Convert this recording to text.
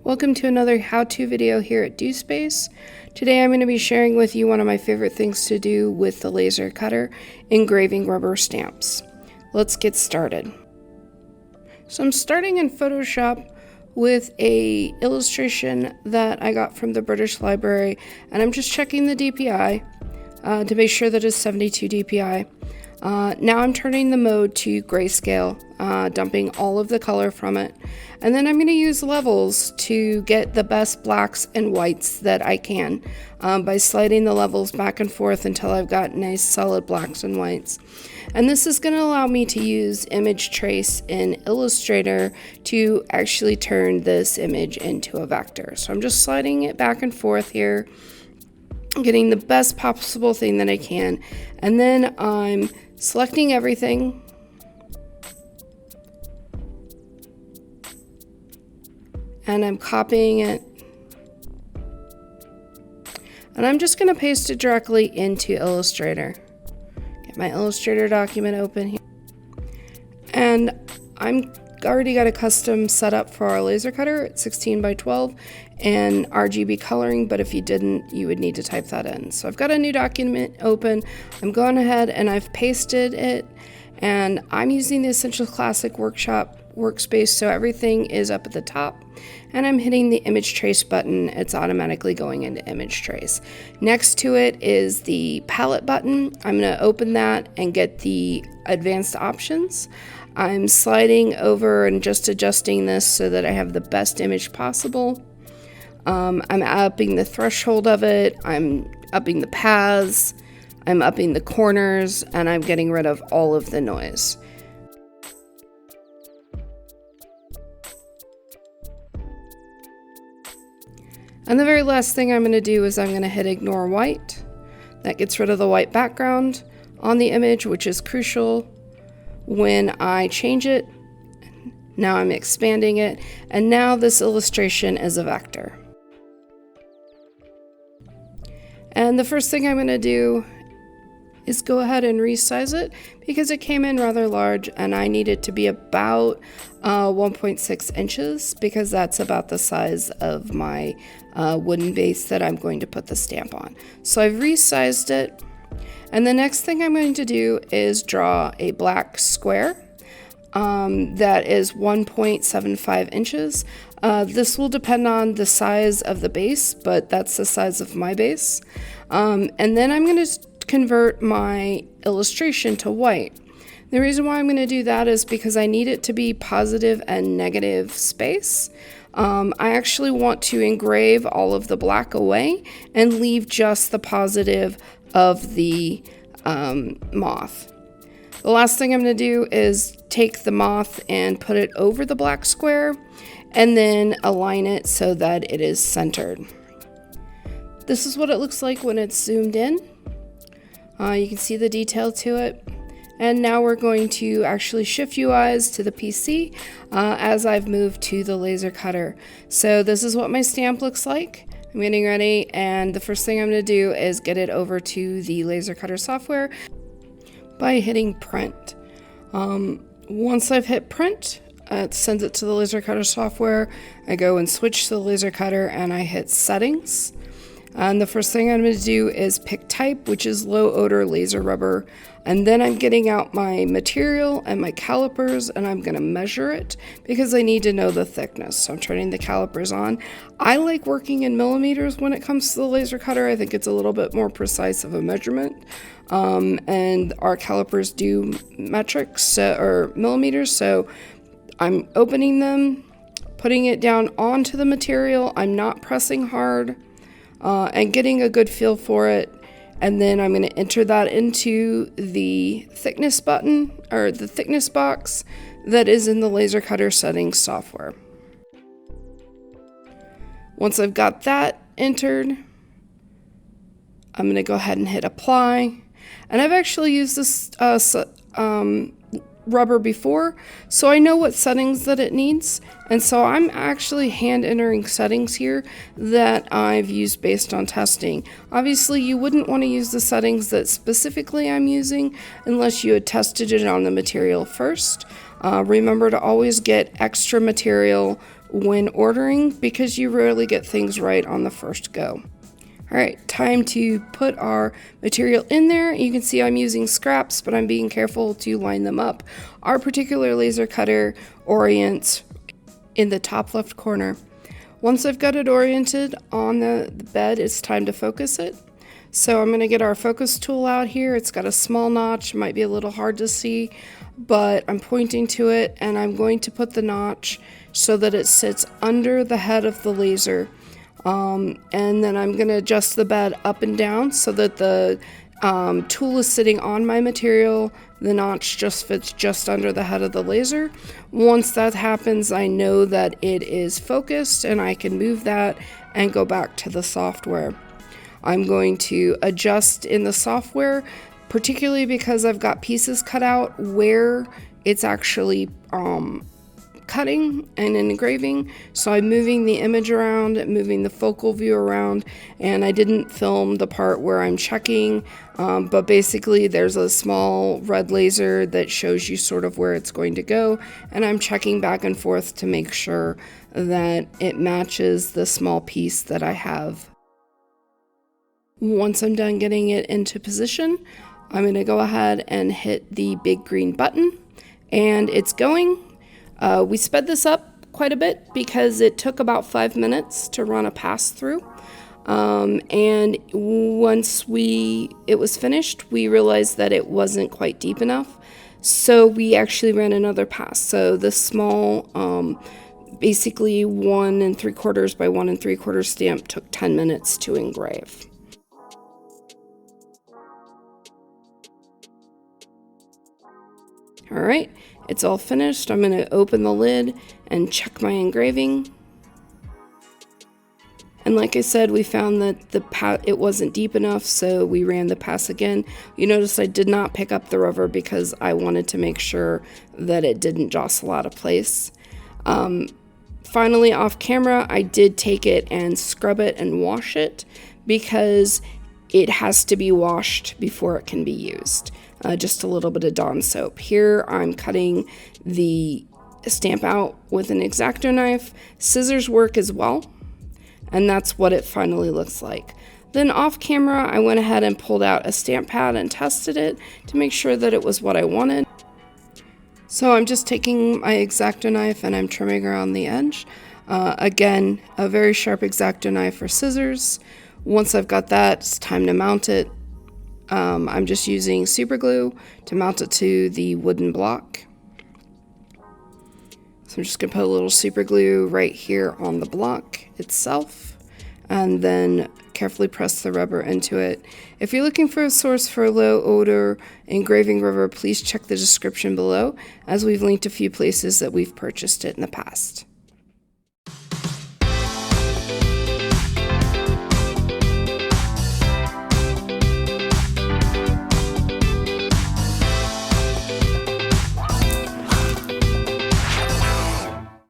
Welcome to another how-to video here at DoSpace. Today I'm going to be sharing with you one of my favorite things to do with the laser cutter, engraving rubber stamps. Let's get started. So I'm starting in Photoshop with an illustration that I got from the British Library, and I'm just checking the DPI to make sure that it's 72 DPI. Now I'm turning the mode to grayscale, dumping all of the color from it, and then I'm going to use levels to get the best blacks and whites that I can by sliding the levels back and forth until I've got nice solid blacks and whites. And this is going to allow me to use image trace in Illustrator to actually turn this image into a vector. So I'm just sliding it back and forth here, getting the best possible thing that I can, and then I'm selecting everything, and I'm copying it, and I'm just going to paste it directly into Illustrator. Get my Illustrator document open here, and I'm already got a custom setup for our laser cutter at 16 by 12 and RGB coloring, but if you didn't, you would need to type that in. So I've got a new document open. I'm going ahead and I've pasted it, and I'm using the Essential Classic Workshop workspace, so everything is up at the top, and I'm hitting the image trace button. It's automatically going into image trace. Next to it is the palette button. I'm going to open that and get the advanced options. I'm sliding over and just adjusting this so that I have the best image possible. I'm upping the threshold of it, I'm upping the paths, I'm upping the corners, and I'm getting rid of all of the noise. And the very last thing I'm going to do is I'm going to hit ignore white. That gets rid of the white background on the image, which is crucial when I change it. Now I'm expanding it, and now this illustration is a vector. And the first thing I'm going to do is go ahead and resize it because it came in rather large, and I need it to be about 1.6 inches because that's about the size of my wooden base that I'm going to put the stamp on. So I've resized it, and the next thing I'm going to do is draw a black square that is 1.75 inches. This will depend on the size of the base, but that's the size of my base. And then I'm going to convert my illustration to white. The reason why I'm going to do that is because I need it to be positive and negative space. I actually want to engrave all of the black away and leave just the positive of the moth. The last thing I'm going to do is take the moth and put it over the black square and then align it so that it is centered. This is what it looks like when it's zoomed in. You can see the detail to it. And now we're going to actually shift UIs to the PC as I've moved to the laser cutter. So this is what my stamp looks like. I'm getting ready, and the first thing I'm going to do is get it over to the laser cutter software by hitting print. Once I've hit print, it sends it to the laser cutter software. I go and switch to the laser cutter, and I hit settings. And the first thing I'm going to do is pick type, which is low odor laser rubber. And then I'm getting out my material and my calipers, and I'm going to measure it because I need to know the thickness. So I'm turning the calipers on. I like working in millimeters when it comes to the laser cutter. I think it's a little bit more precise of a measurement. And our calipers do metrics or millimeters. So I'm opening them, putting it down onto the material. I'm not pressing hard. And getting a good feel for it, and then I'm going to enter that into the thickness button or the thickness box that is in the laser cutter settings software. Once I've got that entered, I'm going to go ahead and hit apply, and I've actually used this rubber before, so I know what settings that it needs, and so I'm actually hand entering settings here that I've used based on testing. Obviously you wouldn't want to use the settings that specifically I'm using unless you had tested it on the material first. Remember to always get extra material when ordering because you rarely get things right on the first go. All right, time to put our material in there. You can see I'm using scraps, but I'm being careful to line them up. Our particular laser cutter orients in the top left corner. Once I've got it oriented on the bed, it's time to focus it. So I'm going to get our focus tool out here. It's got a small notch, might be a little hard to see, but I'm pointing to it and I'm going to put the notch so that it sits under the head of the laser. And then I'm going to adjust the bed up and down so that the tool is sitting on my material. The notch just fits just under the head of the laser. Once that happens, I know that it is focused and I can move that and go back to the software. I'm going to adjust in the software, particularly because I've got pieces cut out where it's actually cutting and engraving. So I'm moving the image around, moving the focal view around, and I didn't film the part where I'm checking, but basically there's a small red laser that shows you sort of where it's going to go, and I'm checking back and forth to make sure that it matches the small piece that I have. Once I'm done getting it into position, I'm going to go ahead and hit the big green button, and it's going. We sped this up quite a bit because it took about 5 minutes to run a pass through. And once it was finished, we realized that it wasn't quite deep enough. So we actually ran another pass. So the small, basically 1 3/4 by 1 3/4 stamp took 10 minutes to engrave. All right, it's all finished. I'm going to open the lid and check my engraving. And like I said, we found that it wasn't deep enough, so we ran the pass again. You notice I did not pick up the rubber because I wanted to make sure that it didn't jostle out of place. Finally, off camera, I did take it and scrub it and wash it because it has to be washed before it can be used. Just a little bit of Dawn soap. Here I'm cutting the stamp out with an Xacto knife. Scissors work as well, and that's what it finally looks like. Then off camera, I went ahead and pulled out a stamp pad and tested it to make sure that it was what I wanted. So I'm just taking my Xacto knife and I'm trimming around the edge. Again, a very sharp Xacto knife or scissors. Once I've got that, it's time to mount it. I'm just using super glue to mount it to the wooden block. So I'm just going to put a little super glue right here on the block itself and then carefully press the rubber into it. If you're looking for a source for low odor engraving rubber, please check the description below, as we've linked a few places that we've purchased it in the past.